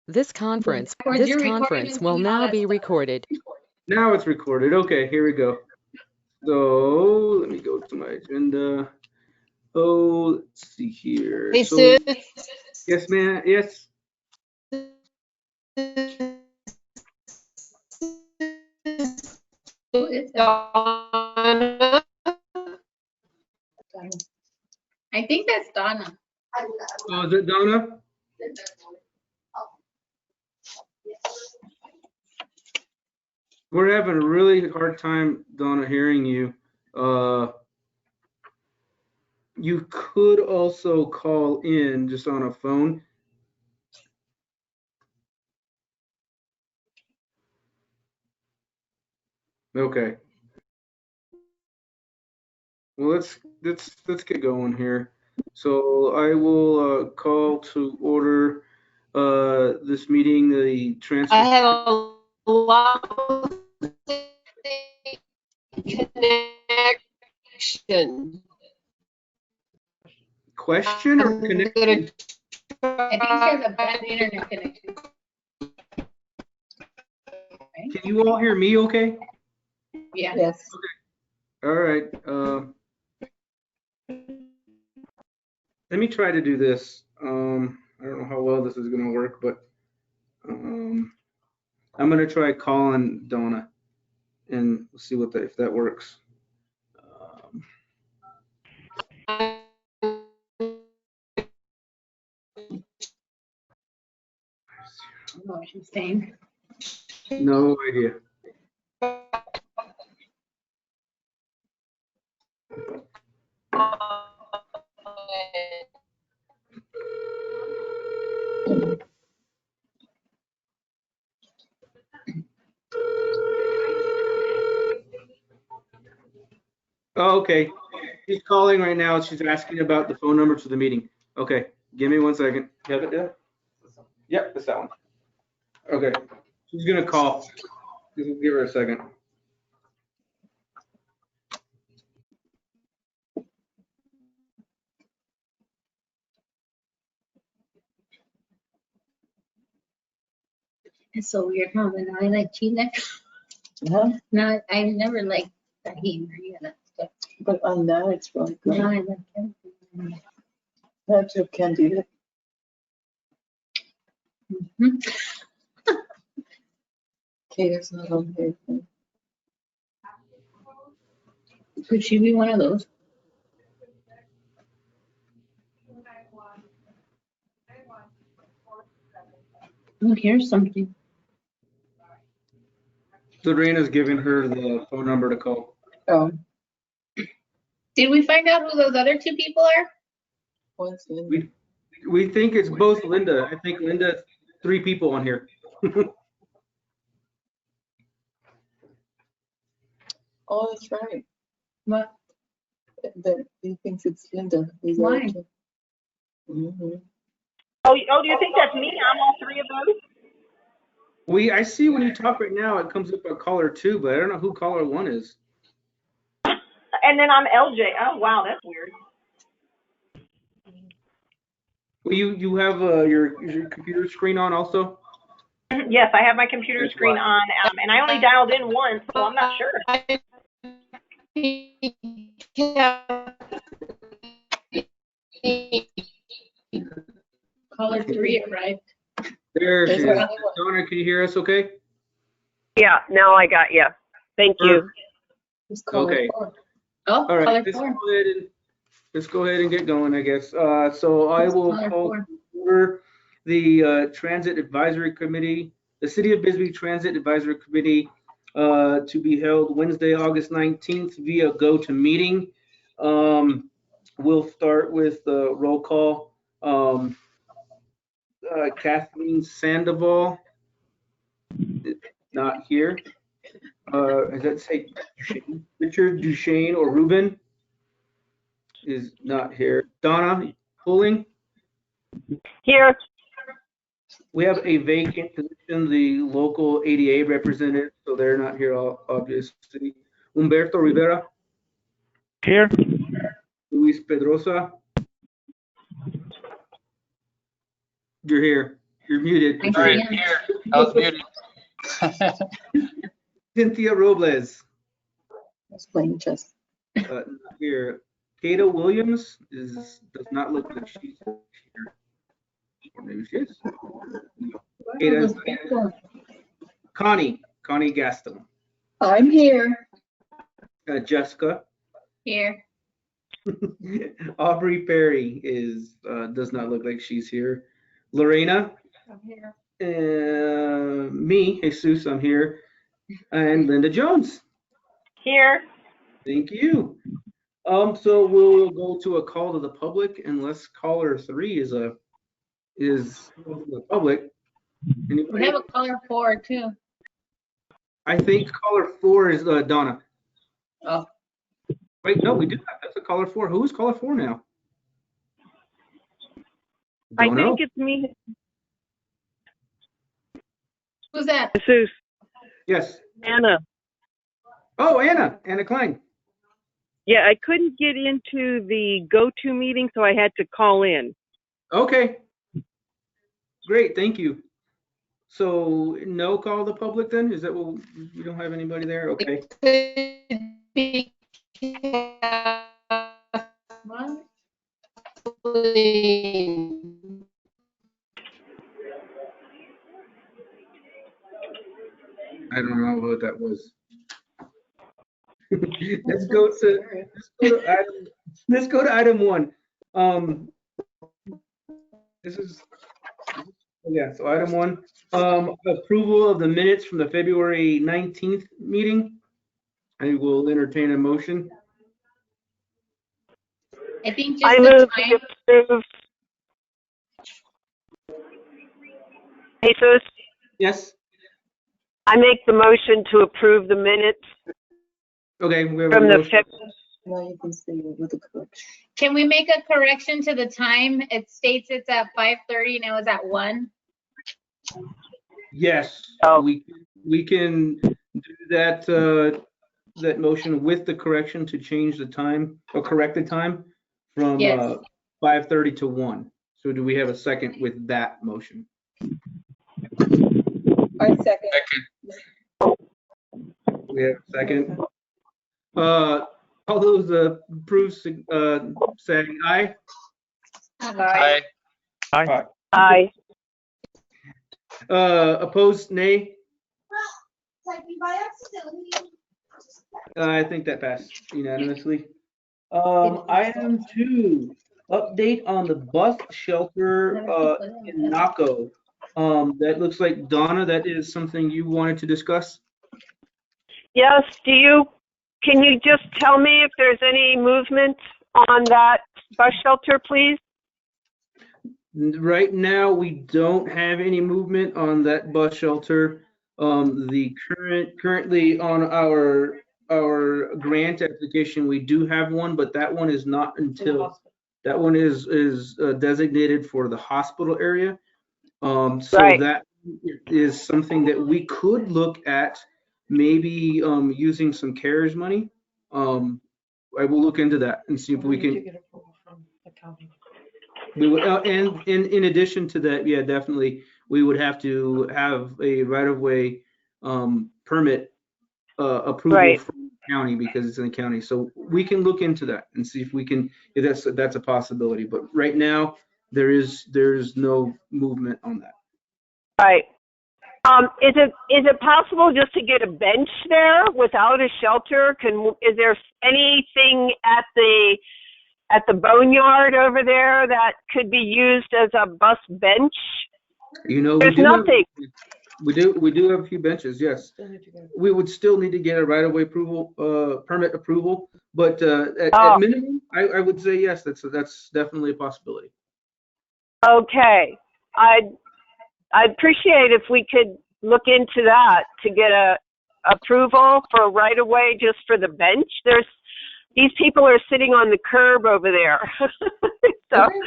This conference will now be recorded. Now it's recorded. Okay, here we go. So let me go to my agenda. Oh, let's see here. Hey, So, Sid. yes, ma'am. Yes. It's Donna. I think that's Donna. Oh, is it Donna? We're having a really hard time, Donna, hearing you. You could also call in just on a phone. Okay. Well, let's get going here. So I will call to order this meeting, the transfer. I have a lot of connection. Question or connection? I think she has a bad internet connection. Can you all hear me okay? Yeah. Yes. All right. Let me try to do this. I don't know how well this is going to work, but I'm going to try calling Donna and see what if that works. I don't know what she's saying. No idea. Oh, okay. She's calling right now. She's asking about the phone number to the meeting. Okay, give me 1 second. You have it there? Yep, it's that one. Okay, she's gonna call. Just give her a second. It's so weird, huh? When I like chile. No, I never liked tahini or any of that stuff. But on that, it's really good. No, I like everything. That's your candida. Mhm. Cater's not on here. Could she be one of those? Oh, here's something. Serena's giving her the phone number to call. Oh, Did we find out who those other two people are? one's in. We think it's both Linda. I think Linda, 3 people on here. Oh, that's right. What? That he thinks it's Linda. He's Why? Mm-hmm. Oh, do you think that's me? I'm all 3 of those? I see when you talk right now, it comes up a caller 2, but I don't know who caller 1 is. And then I'm LJ. Oh, wow, that's weird. Well, you have your computer screen on also? Yes, I have my computer screen on, and I only dialed in once, so I'm not sure. Caller 3 arrived. There she is. Donna, can you hear us okay? Yeah, now I got you. Thank you. Okay. Oh, All right, caller let's 4. go ahead and get going, I guess. So I will call to order the Transit Advisory Committee, the City of Bisbee Transit Advisory Committee, to be held Wednesday, August 19th via GoToMeeting. We'll start with the roll call. Kathleen Sandoval, not here. Does that say Richard Duchesne or Ruben? Is not here. Donna Pulling. Here. We have a vacant position, the local ADA representative, so they're not here, obviously. Humberto Rivera. Here. Luis Pedrosa. You're here. You're muted. I Sorry, am. here. I was muted. Cynthia Robles. It's playing chess. Here. Kata Williams does not look like she's here. Or maybe she is. Kata, Connie Gaston. I'm here. Jessica. Here. Aubrey Perry does not look like she's here. Lorena. I'm here. Me, Jesus, I'm here. And Linda Jones. Here. Thank you. So we'll go to a call to the public unless caller 3 is the public. We have a caller 4 too. I think caller 4 is Donna. Oh. Wait, no, we do have. That's a caller 4. Who is caller 4 now? I Don't know. think it's me. Who's that? Jesus. Yes. Anna. Oh, Anna Klein. Yeah, I couldn't get into the go-to meeting, so I had to call in. Okay. Great, thank you. So no call to the public then? Is that what, you don't have anybody there? Okay. What? I don't know what that was. Let's go to item 1. So item 1, approval of the minutes from the February 19th meeting. I will entertain a motion. I think I just move the to time. approve. Jesus, Yes. I make the motion to approve the minutes Okay, we have a from the motion. Now you can see it with the correction. Can we make a correction to the time? It states it's at 5:30 and it was at 1. Yes, Oh. we can do that that motion with the correction to change the time or correct the time from Yes. 5:30 to 1. So do we have a second with that motion? I second. We have a second. All those approve saying aye. Hi. Hi. aye. Opposed, nay. I think that passed unanimously. Item 2, update on the bus shelter in Naco. That looks like, Donna, that is something you wanted to discuss? Yes, can you just tell me if there's any movement on that bus shelter, please? Right now, we don't have any movement on that bus shelter. Currently on our grant application, we do have one, but that one is not until, that one is designated for the hospital area. So Right. that is something that we could look at, maybe using some CARES money. I will look into that and see if we can. We would, and in addition to that, yeah, definitely, we would have to have a right-of-way permit approval Right. from the county because it's in the county. So we can look into that and see if we can, if that's a possibility. But right now, there's no movement on that. Right. Is it possible just to get a bench there without a shelter? Is there anything at the boneyard over there that could be used as a bus bench? There's nothing. We do have a few benches, yes. We would still need to get a right-of-way approval, permit approval, but at minimum, I would say yes, that's definitely a possibility. Okay. I'd appreciate if we could look into that to get a approval for a right-of-way just for the bench. These people are sitting on the curb over there. So. Okay.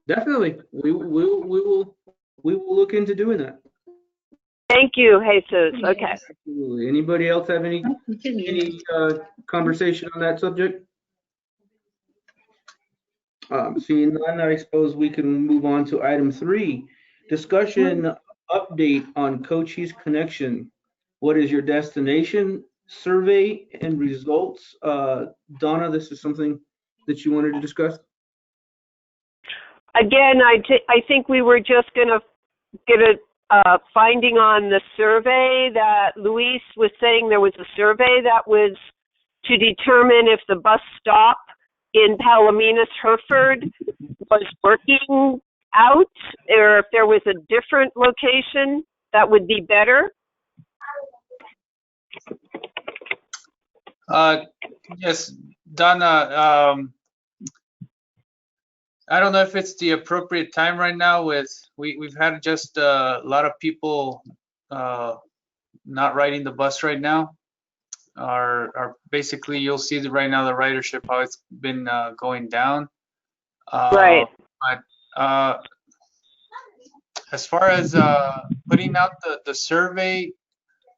Definitely, we will look into doing that. Thank you, Jesus. Okay. Absolutely. Anybody else have any conversation on that subject? Seeing none, I suppose we can move on to item 3. Discussion update on Cochise Connection. What is your destination? Survey and results. Donna, this is something that you wanted to discuss? Again, I think we were just going to get a finding on the survey that Luis was saying. There was a survey that was to determine if the bus stop in Palominas, Hereford was working out, or if there was a different location that would be better. Yes, Donna, I don't know if it's the appropriate time right now we've had just a lot of people not riding the bus right now. Are basically, you'll see right now the ridership, how it's been going down. Right. But as far as putting out the survey,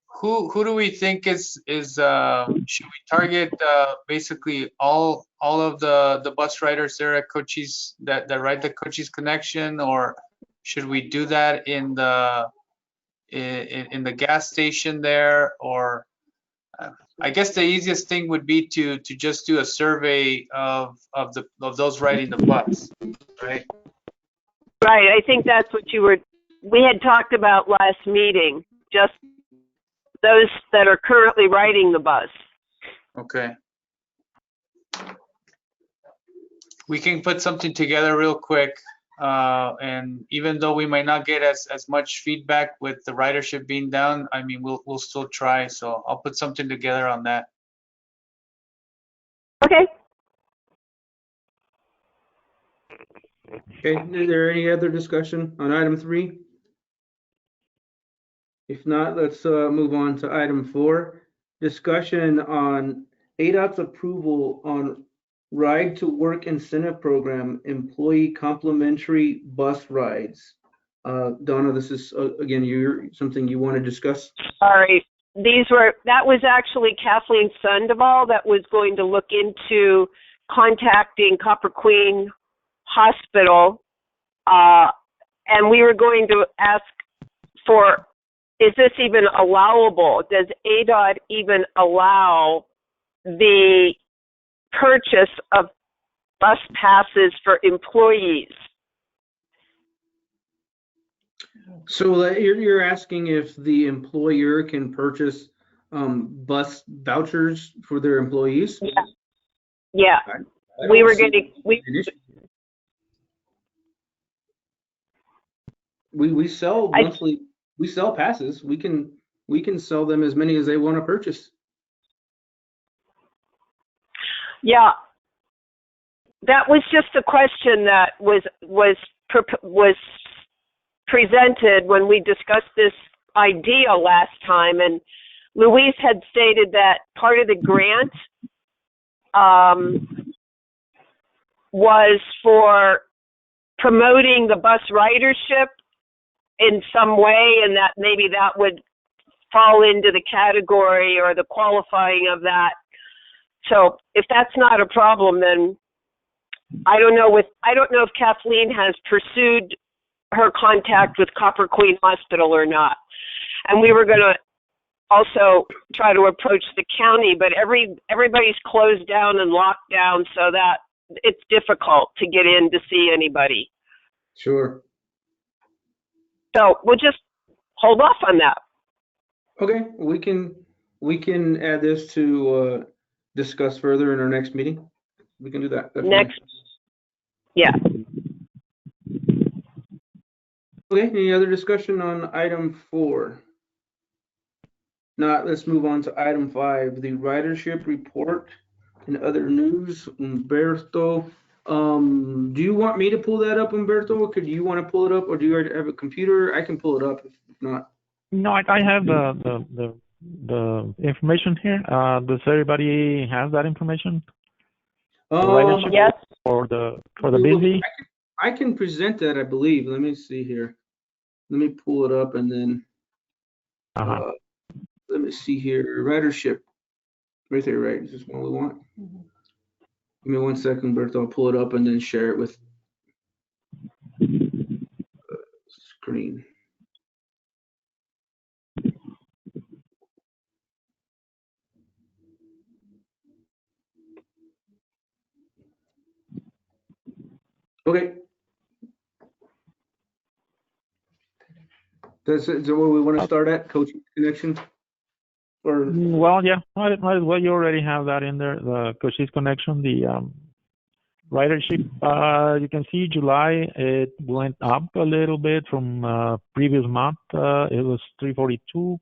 who do we think is should we target basically all of the bus riders there at Cochise that ride the Cochise Connection, or should we do that in the gas station there? Or I guess the easiest thing would be to just do a survey of those riding the bus, right? Right. I think that's what we had talked about last meeting, just those that are currently riding the bus. Okay. We can put something together real quick, and even though we might not get as much feedback with the ridership being down, I mean, we'll still try. So I'll put something together on that. Okay. Okay, is there any other discussion on item 3? If not, let's move on to item 4. Discussion on ADOT's approval on Ride to Work Incentive Program, employee complimentary bus rides. Donna, this is again, something you want to discuss? Sorry. That was actually Kathleen Sandoval that was going to look into contacting Copper Queen Hospital, and we were going to ask for, is this even allowable? Does ADOT even allow the purchase of bus passes for employees? So you're asking if the employer can purchase bus vouchers for their employees? Yeah. We were going to. We sell monthly. We sell passes. We can sell them as many as they want to purchase. Yeah, that was just a question that was presented when we discussed this idea last time, and Luis had stated that part of the grant was for promoting the bus ridership in some way, and that maybe that would fall into the category or the qualifying of that. So if that's not a problem, then I don't know if Kathleen has pursued her contact with Copper Queen Hospital or not. And we were going to also try to approach the county, but everybody's closed down and locked down, so that it's difficult to get in to see anybody. Sure. So we'll just hold off on that. Okay, we can add this to discuss further in our next meeting. We can do that. Definitely. Next. Yeah. Okay, any other discussion on item 4? Not, let's move on to item 5, the ridership report and other news. Umberto, do you want me to pull that up, Umberto? Or could you want to pull it up, or do you already have a computer? I can pull it up if not. No, I have the information here. Does everybody have that information? Yes. For the busy. I can present that, I believe. Let me see here. Let me pull it up and then let me see here. Ridership. Right there, right? Is this one we want? Mm-hmm. Give me 1 second, Bertha. I'll pull it up and then share it with screen. Okay. Is that where we want to start at, coaching connection? Or Well, yeah, might as well. You already have that in there, the coaches connection, the ridership. You can see July, it went up a little bit from previous month. It was 342.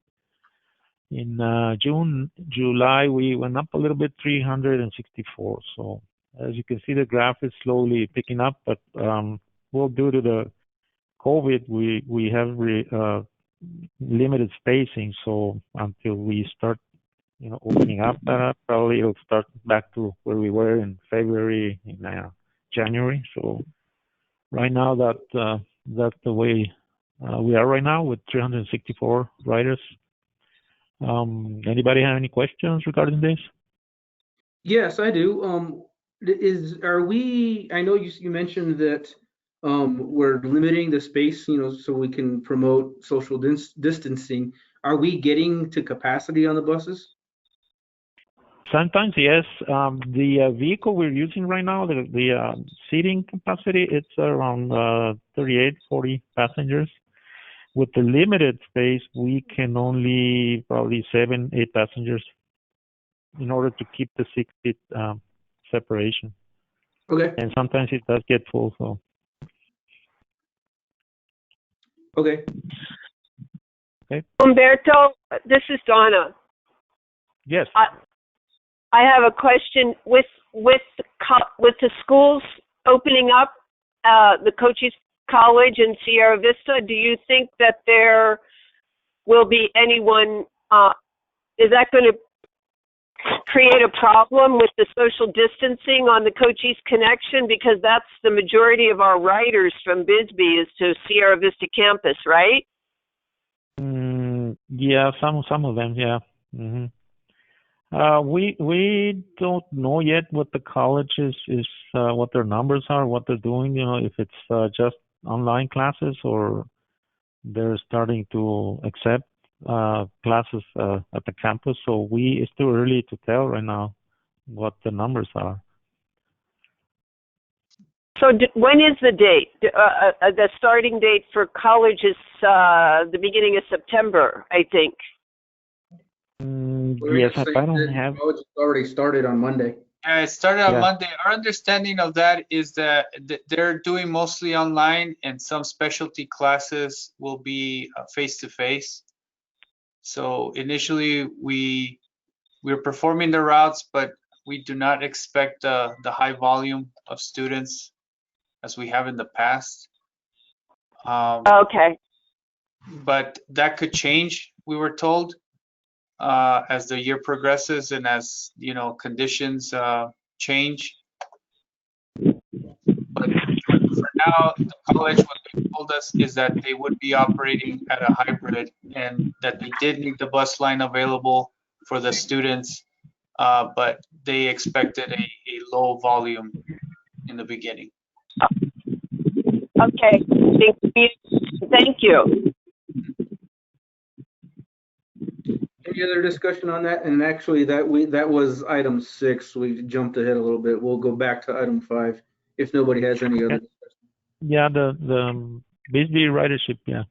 In June, July, we went up a little bit, 364. So as you can see, the graph is slowly picking up, but well, due to the COVID, we have limited spacing. So until we start, opening up, probably it'll start back to where we were in February, in January. So right now, that's the way we are right now with 364 riders. Anybody have any questions regarding this? yes, I do. I know you mentioned that we're limiting the space, so we can promote social distancing. Are we getting to capacity on the buses? Sometimes, yes. The vehicle we're using right now, the seating capacity, it's around 38, 40 passengers. With the limited space, we can only probably 7, 8 passengers in order to keep the 6 feet separation. Okay. And sometimes it does get full. So. Okay. Okay. Umberto, this is Donna. Yes. I have a question with the schools opening up, the Cochise College and Sierra Vista. Do you think that there will be anyone? Is that going to create a problem with the social distancing on the Cochise connection? Because that's the majority of our riders from Bisbee is to Sierra Vista campus, right? Yeah, some of them, yeah. Mm-hmm. We don't know yet what the colleges is what their numbers are, what they're doing. If it's just online classes or they're starting to accept classes at the campus. So it's too early to tell right now what the numbers are. So when is the date? The starting date for college is the beginning of September, I think. Yes, I don't have. College already started on Monday. Yeah, it started on Monday. Our understanding of that is that they're doing mostly online, and some specialty classes will be face to face. So initially, we're performing the routes, but we do not expect the high volume of students as we have in the past. Okay. But that could change, we were told, as the year progresses and as conditions change. But for now, the college, what they told us is that they would be operating at a hybrid and that they did need the bus line available for the students, but they expected a low volume in the beginning. Okay. Thank you. Any other discussion on that? And actually, that was item 6. We jumped ahead a little bit. We'll go back to item 5 if nobody has any other discussion. Yeah, the Bisbee ridership. Yeah.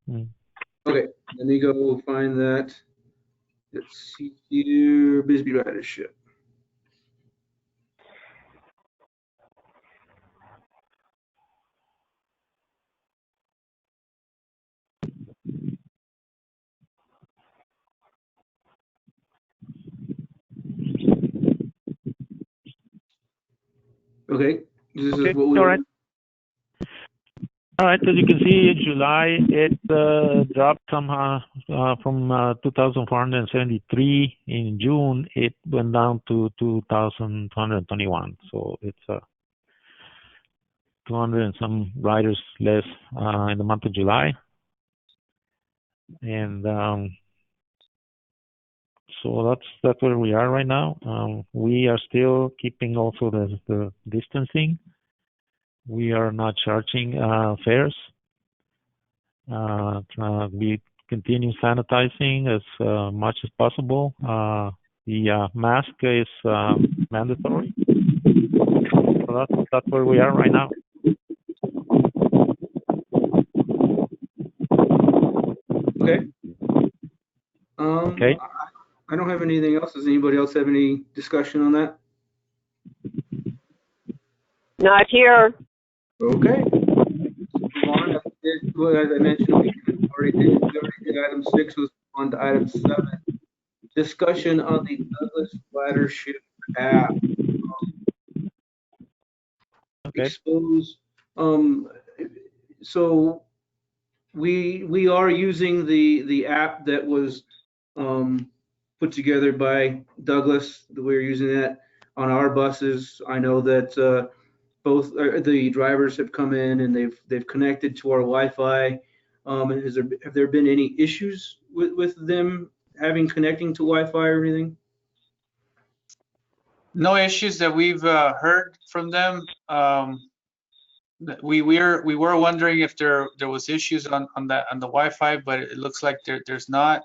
Okay, let me go find that. Let's see here, Bisbee ridership. Okay, this is what we. All right. All right, as you can see, in July, it dropped somehow from 2,473. In June, it went down to 2,221. So it's 200 and some riders less in the month of July. And so that's where we are right now. We are still keeping also the distancing. We are not charging fares. We continue sanitizing as much as possible. The mask is mandatory. So that's where we are right now. Okay. Okay. I don't have anything else. Does anybody else have any discussion on that? Not here. Okay. Move on. Well, as I mentioned, we already did item 6, was on to item 7. Discussion on the Douglas Ridership app. Okay. Expose. So we are using the app that was put together by Douglas. We're using that on our buses. I know that both the drivers have come in and they've connected to our Wi-Fi. Have there been any issues with them connecting to Wi-Fi or anything? No issues that we've heard from them. We were wondering if there was issues on the Wi-Fi, but it looks like there's not.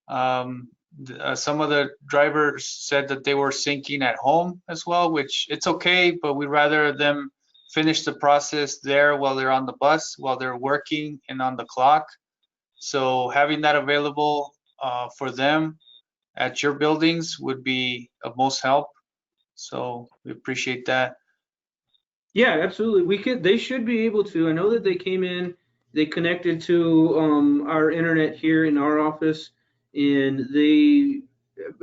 Some of the drivers said that they were syncing at home as well, which it's okay, but we'd rather them finish the process there while they're on the bus, while they're working and on the clock. So having that available for them at your buildings would be of most help. So we appreciate that. Yeah, absolutely. They should be able to. I know that they came in, they connected to our internet here in our office, and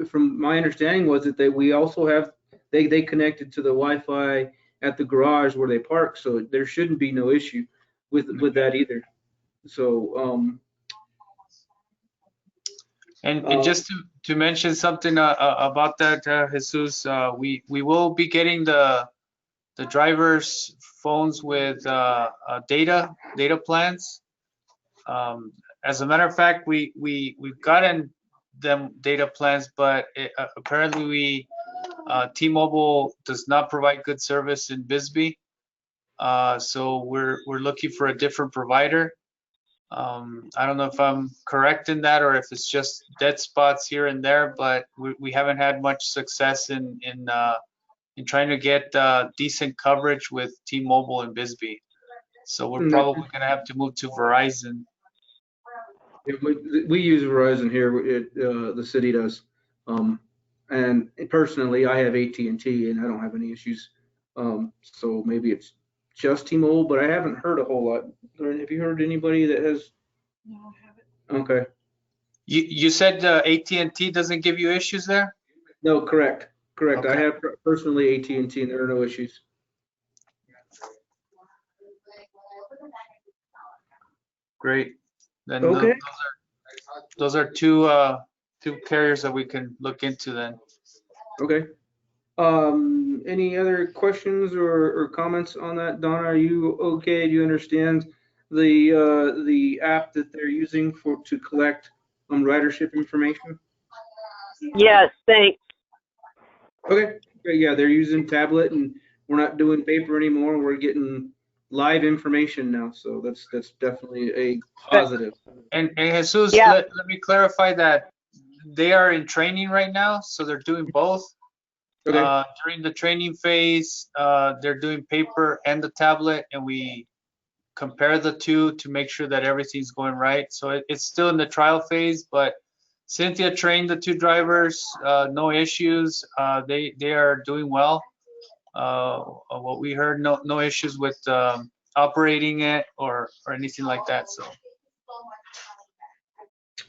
from my understanding was that we also have, they connected to the Wi-Fi at the garage where they park, so there shouldn't be no issue with that either. So And just to mention something about that, Jesus, we will be getting the drivers' phones with data plans. As a matter of fact, we've gotten them data plans, but apparently T-Mobile does not provide good service in Bisbee, so we're looking for a different provider. I don't know if I'm correct in that or if it's just dead spots here and there, but we haven't had much success in trying to get decent coverage with T-Mobile in Bisbee. So we're probably going to have to move to Verizon. we use Verizon here. The city does, and personally, I have AT&T, and I don't have any issues. So maybe it's just T-Mobile, but I haven't heard a whole lot. Have you heard anybody that has? No, I haven't. Okay. You said AT&T doesn't give you issues there? No, correct. Okay. I have personally AT&T, and there are no issues. Great. Then Okay. those are two carriers that we can look into then. Okay. Any other questions or comments on that, Donna? Are you okay? Do you understand the app that they're using to collect ridership information? Yes, thanks. Okay. Yeah, they're using tablet, and we're not doing paper anymore. We're getting live information now, so that's definitely a positive. And Jesus, Yeah. let me clarify that they are in training right now, so they're doing both. Okay. During the training phase, they're doing paper and the tablet, and we compare the two to make sure that everything's going right. So it's still in the trial phase, but Cynthia trained the two drivers, no issues. They are doing well. What we heard, no issues with operating it or anything like that. So.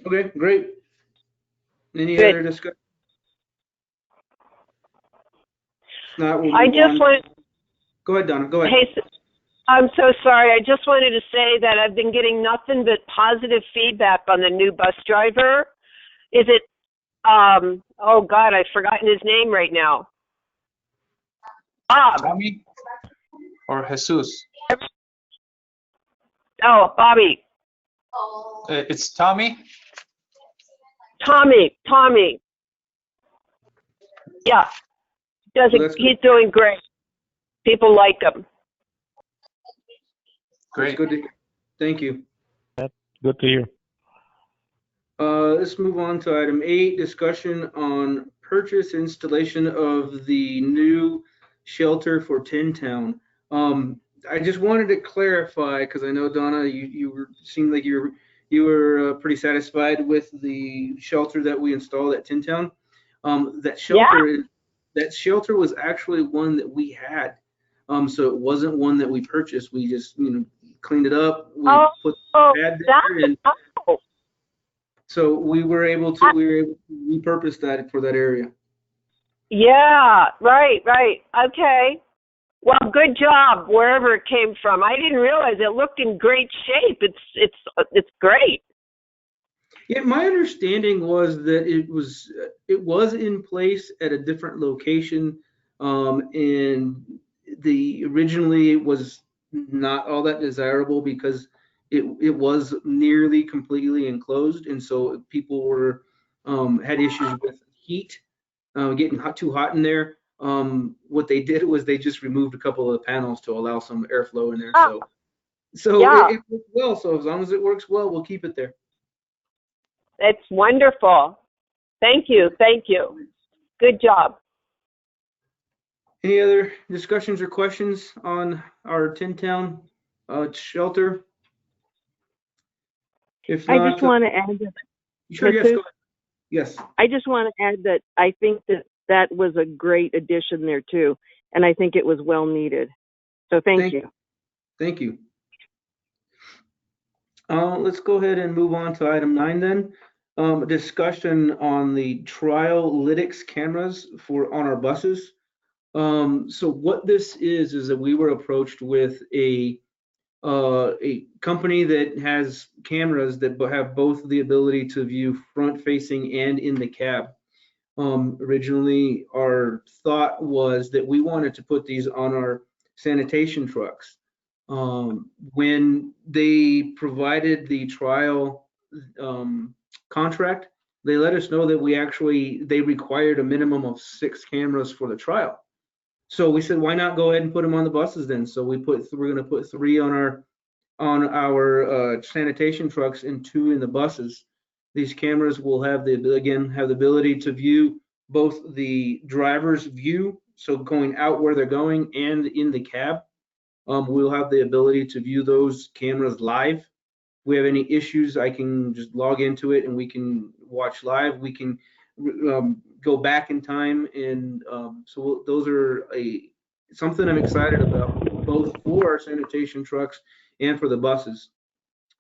Okay, great. Any Good. other discussion? Not, we'll I move just on. want, Go ahead, Donna. Go ahead. hey, I'm so sorry. I just wanted to say that I've been getting nothing but positive feedback on the new bus driver. Is it, oh God, I've forgotten his name right now. Bob. Tommy or Jesus? Oh, Bobby. It's Tommy? Tommy. Yeah. He's doing great. People like him. Great. That's good to hear. Thank you. Good to hear. Let's move on to item 8, discussion on purchase installation of the new shelter for Tin Town. I just wanted to clarify, because I know Donna, you seemed like you were pretty satisfied with the shelter that we installed at Tin Town. That shelter was actually one that we had. So it wasn't one that we purchased. We just cleaned it up. We put the pad there, and so we were able to repurpose that for that area. Yeah, right. Okay. Well, good job wherever it came from. I didn't realize it looked in great shape. It's great. Yeah, my understanding was that it was in place at a different location, and originally it was not all that desirable because it was nearly completely enclosed, and so people were had issues with heat, getting too hot in there. What they did was they just removed a couple of panels to allow some airflow in there. So yeah. it worked well. So as long as it works well, we'll keep it there. It's wonderful. Thank you. Good job. Any other discussions or questions on our Tin Town shelter? If not, I just want to add that. Sure, yes, go ahead. Yes. I just want to add that I think that was a great addition there too, and I think it was well needed. So thank you. Thank you. Let's go ahead and move on to item 9 then. Discussion on the trial lytics cameras on our buses. So what this is that we were approached with a company that has cameras that have both the ability to view front facing and in the cab. Originally, our thought was that we wanted to put these on our sanitation trucks. When they provided the trial contract, they let us know that they required a minimum of 6 cameras for the trial. So we said, why not go ahead and put them on the buses then? So we're going to put 3 on our sanitation trucks and 2 in the buses. These cameras will have the ability to view both the driver's view, so going out where they're going, and in the cab. We'll have the ability to view those cameras live. If we have any issues, I can just log into it and we can watch live. We can go back in time, and so those are something I'm excited about, both for our sanitation trucks and for the buses.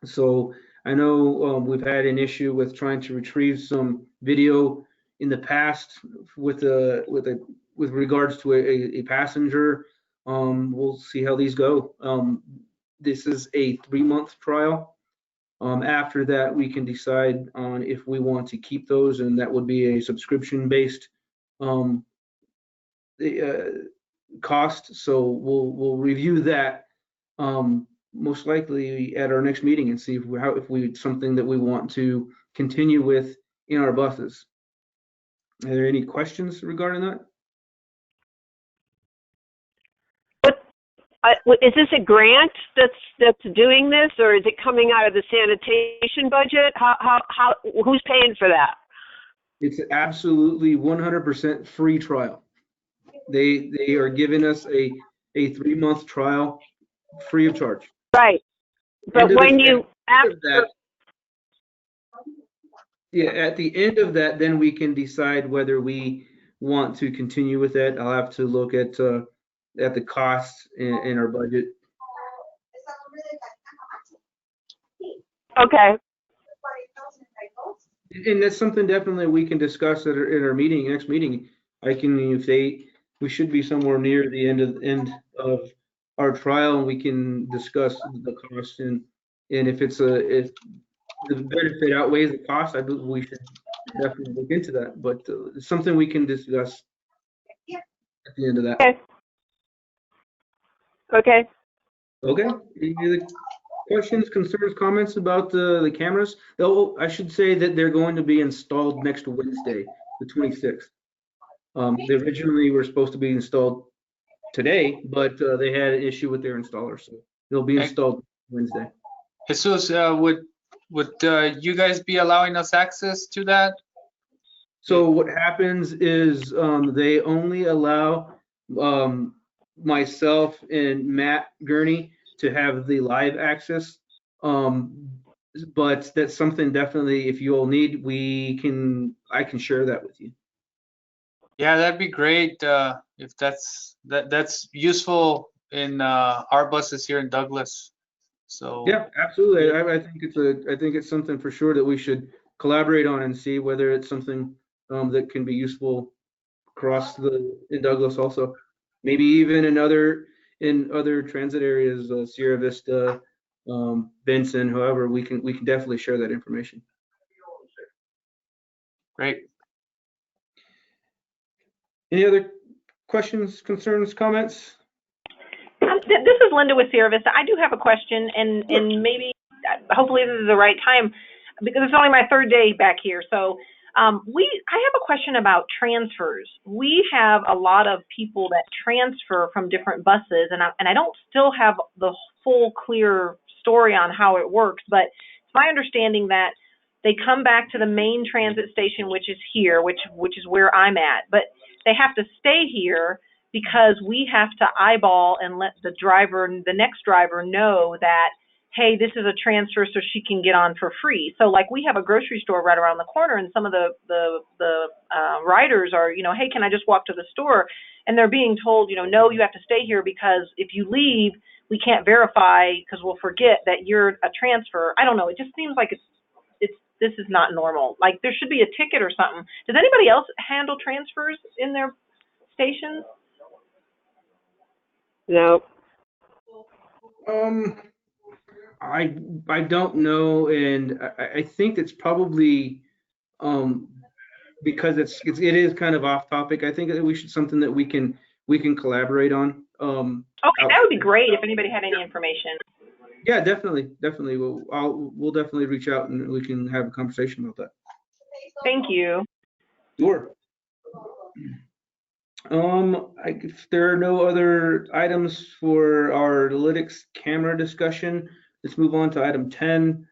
So I know we've had an issue with trying to retrieve some video in the past with regards to a passenger. We'll see how these go. This is a 3-month trial. After that, we can decide on if we want to keep those, and that would be a subscription-based cost. So we'll review that most likely at our next meeting and see if we something that we want to continue with in our buses. Are there any questions regarding that? Is this a grant that's doing this, or is it coming out of the sanitation budget? How who's paying for that? It's absolutely 100% free trial. They are giving us a 3-month trial free of charge. Right. But when you at the end of that, then we can decide whether we want to continue with that. I'll have to look at the costs in our budget. Okay. And that's something definitely we can discuss in our next meeting. We should be somewhere near the end of our trial, and we can discuss the cost, and if if the benefit outweighs the cost, I believe we should definitely look into that. But it's something we can discuss at the end of that. Okay. Okay. Any other questions, concerns, comments about the cameras? Though I should say that they're going to be installed next Wednesday, the 26th. They originally were supposed to be installed today, but they had an issue with their installer, so they'll be installed Wednesday. Jesus, would you guys be allowing us access to that? So what happens is they only allow myself and Matt Gurney to have the live access. But that's something definitely, if you all need, I can share that with you. Yeah, that'd be great. If that's useful in our buses here in Douglas. So Yeah, absolutely. I think it's something for sure that we should collaborate on and see whether it's something that can be useful across in Douglas also. Maybe even in other transit areas, Sierra Vista, Benson, however, we can definitely share that information. great. Any other questions, concerns, comments? This is Linda with Sierra Vista. I do have a question, and maybe, hopefully this is the right time, because it's only my third day back here. So I have a question about transfers. We have a lot of people that transfer from different buses, and I don't still have the full clear story on how it works, but it's my understanding that they come back to the main transit station, which is here, which is where I'm at, but they have to stay here because we have to eyeball and let the next driver know that, hey, this is a transfer so she can get on for free. So like we have a grocery store right around the corner, and some of the riders are, hey, can I just walk to the store? And they're being told, no, you have to stay here because if you leave, we can't verify because we'll forget that you're a transfer. I don't know. It just seems like this is not normal. Like there should be a ticket or something. Does anybody else handle transfers in their stations? No. I don't know, and I think it's probably because it is kind of off topic. I think that we should something that we can collaborate on. Okay, that would be great if anybody had any information. Yeah, definitely. We'll definitely reach out and we can have a conversation about that. Thank you. Sure. If there are no other items for our analytics camera discussion, let's move on to item 10,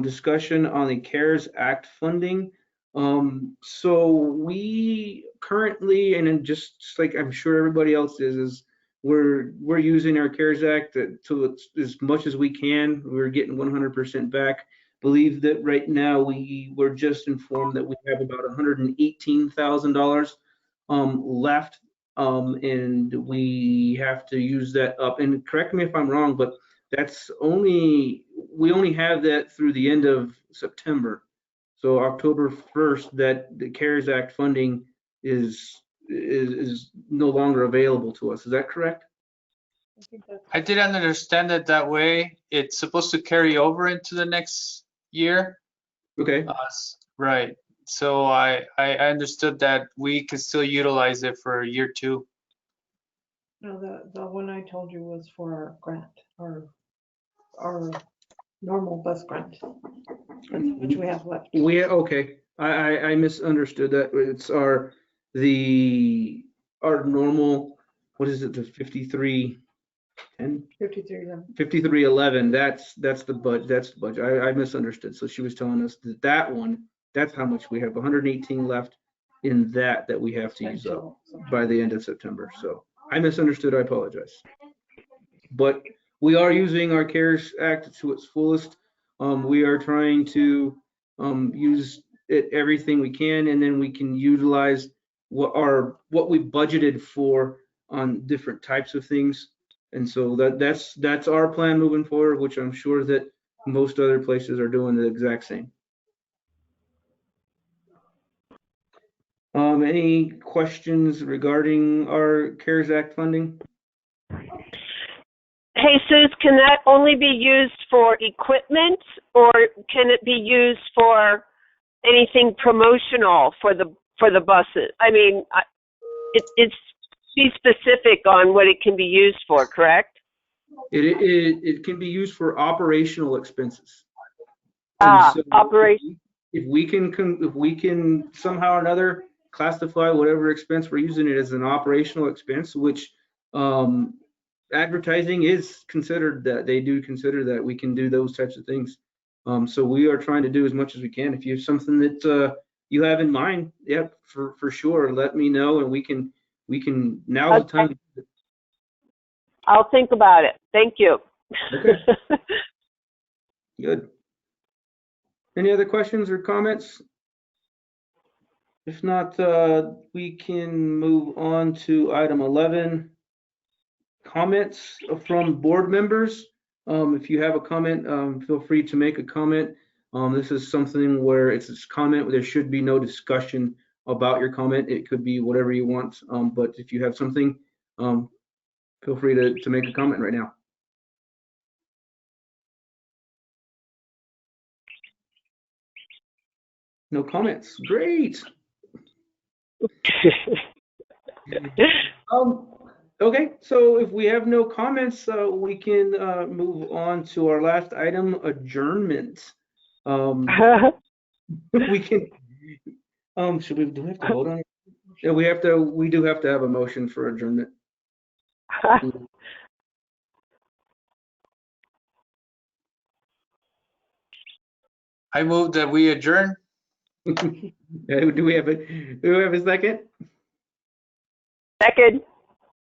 discussion on the CARES Act funding. So we currently, and just like I'm sure everybody else is we're using our CARES Act to as much as we can. We're getting 100% back. Believe that right now we were just informed that we have about $118,000 left, and we have to use that up. And correct me if I'm wrong, but we only have that through the end of September. So October 1st, that the CARES Act funding is no longer available to us. Is that correct? I didn't understand it that way. It's supposed to carry over into the next year. Okay. Right. So I understood that we could still utilize it for year 2. No, the one I told you was for our grant, our normal bus grant, which we have left. Okay. I misunderstood that. It's our normal, what is it, the 5310? 5311. That's the budget. I misunderstood. So she was telling us that one, that's how much we have. 118 left in that we have to use up by the end of September. So I misunderstood. I apologize. But we are using our CARES Act to its fullest. We are trying to use it everything we can, and then we can utilize what we budgeted for on different types of things. And so that's our plan moving forward, which I'm sure that most other places are doing the exact same. Any questions regarding our CARES Act funding? Hey, Suze, can that only be used for equipment, or can it be used for anything promotional for the buses? I mean, it's be specific on what it can be used for, correct? It can be used for operational expenses. Operation. If we can somehow or another classify whatever expense we're using it as an operational expense, which advertising is considered that. They do consider that we can do those types of things. So we are trying to do as much as we can. If you have something that you have in mind, yeah, for sure, let me know, and we can now's the time. I'll think about it. Thank you. Okay. Good. Any other questions or comments? If not, we can move on to item 11, comments from board members. If you have a comment, feel free to make a comment. This is something where it's a comment, there should be no discussion about your comment. It could be whatever you want, but if you have something, feel free to make a comment right now. No comments. Great. Okay, so if we have no comments, we can move on to our last item, adjournment. We can. Do we have to vote on it? Yeah, we do have to have a motion for adjournment. I move that we adjourn. Do we have a second? Second.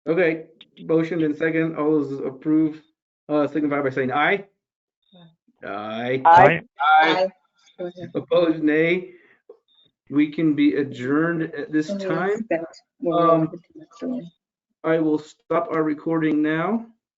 Okay, motion and second. All those approve, signify by saying aye. Aye. Aye. Aye. Opposed, nay. We can be adjourned at this time. I will stop our recording now.